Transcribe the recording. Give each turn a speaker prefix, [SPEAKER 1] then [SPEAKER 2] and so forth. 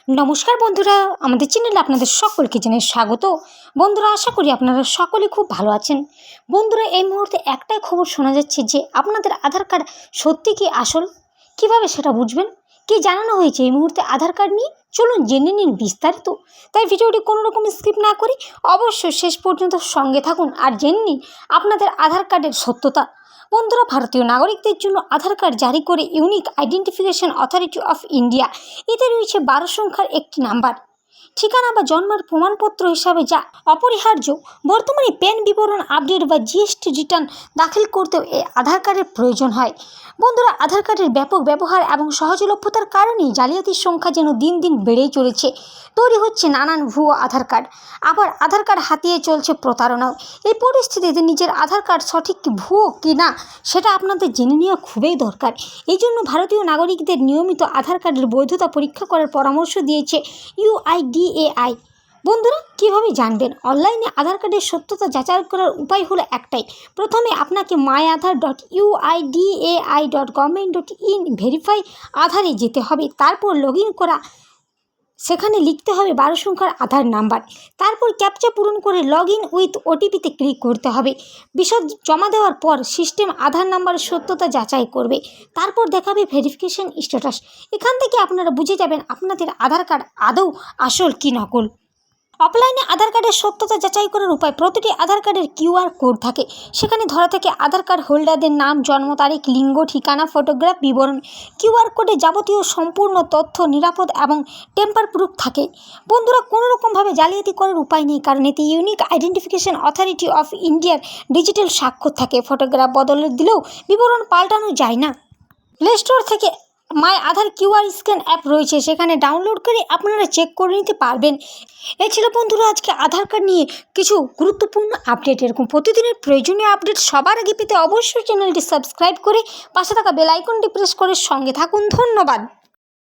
[SPEAKER 1] নমস্কার বন্ধুরা, আমাদের চ্যানেলে আপনাদের সকলকে জানাই স্বাগত। বন্ধুরা, আশা করি আপনারা সকলে খুব ভালো আছেন। বন্ধুরা, এই মুহূর্তে একটাই খবর শোনা যাচ্ছে যে আপনাদের আধার কার্ড সত্যি কি আসল, কিভাবে সেটা বুঝবেন, কি জানানো হয়েছে এই মুহূর্তে আধার কার্ড নিয়ে, চলুন জেনে নিন বিস্তারিত। তাই ভিডিওটি কোনো রকম স্কিপ না করি অবশ্যই শেষ পর্যন্ত সঙ্গে থাকুন আর জেনে নিন আপনাদের আধার কার্ডের সত্যতা। বন্ধুরা, ভারতীয় নাগরিকদের জন্য আধার কার্ড জারি করে unique identification authority of India, এতে রয়েছে 12 সংখ্যার একটি নাম্বার, ঠিকানা বা জন্মের প্রমাণপত্র হিসাবে যা অপরিহার্য। বর্তমানে প্যান বিবরণ আপডেট বা জিএসটি রিটার্ন দাখিল করতেও এই আধার কার্ডের প্রয়োজন হয়। বন্ধুরা, আধার কার্ডের ব্যাপক ব্যবহার এবং সহজলভ্যতার কারণেই জালিয়াতির সংখ্যা যেন দিন দিন বেড়েই চলেছে। তৈরি হচ্ছে নানান ভুয়ো আধার কার্ড, আবার আধার কার্ড হাতিয়ে চলছে প্রতারণাও। এই পরিস্থিতিতে নিজের আধার কার্ড সঠিক কি ভুয়ো কি না সেটা আপনাদের জেনে নেওয়া খুবই দরকার। এই জন্য ভারতীয় নাগরিকদের নিয়মিত আধার কার্ডের বৈধতা পরীক্ষা করার পরামর্শ দিয়েছে UIDAI। বন্ধুরা, কীভাবে জানবেন? অনলাইনে আধার কার্ডের সত্যতা যাচাই করার উপায় হলো একটাই। প্রথমে আপনাকে myaadhar.uidai.government.in ভেরিফাই আধারে যেতে হবে। তারপর লগ ইন করা, সেখানে লিখতে হবে 12 সংখ্যার আধার নাম্বার। তারপর ক্যাপচা পূরণ করে লগ ইন উইথ ওটিপিতে ক্লিক করতে হবে। বিশদ জমা দেওয়ার পর সিস্টেম আধার নাম্বারের সত্যতা যাচাই করবে। তারপর দেখাবে ভেরিফিকেশন স্ট্যাটাস। এখান থেকে আপনারা বুঝে যাবেন আপনাদের আধার কার্ড আদৌ আসল কি নকল। অফলাইনে আধার কার্ডের সত্যতা যাচাই করার উপায়। প্রতিটি আধার কার্ডের QR কোড থাকে, সেখানে ধরা থাকে আধার কার্ড হোল্ডারদের নাম, জন্ম তারিখ, লিঙ্গ, ঠিকানা, ফটোগ্রাফ, বিবরণ। QR কোডে যাবতীয় সম্পূর্ণ তথ্য নিরাপদ এবং টেম্পার প্রুফ থাকে। বন্ধুরা, কোনো রকমভাবে জালিয়াতি করার উপায় নেই, কারণ এতে ইউনিক আইডেন্টিফিকেশন অথরিটি অফ ইন্ডিয়ার ডিজিটাল স্বাক্ষর থাকে। ফটোগ্রাফ বদলে দিলেও বিবরণ পাল্টানো যায় না। প্লে স্টোর থেকে মাই আধার QR স্ক্যান অ্যাপ রয়েছে, সেখানে ডাউনলোড করে আপনারা চেক করে নিতে পারবেন। এই ছিল বন্ধুরা আজকে আধার কার্ড নিয়ে কিছু গুরুত্বপূর্ণ আপডেট। এরকম প্রতিদিনের প্রয়োজনীয় আপডেট সবার আগে পেতে অবশ্যই চ্যানেলটি সাবস্ক্রাইব করে পাশে থাকা বেল আইকনটি প্রেস করে সঙ্গে থাকুন। ধন্যবাদ।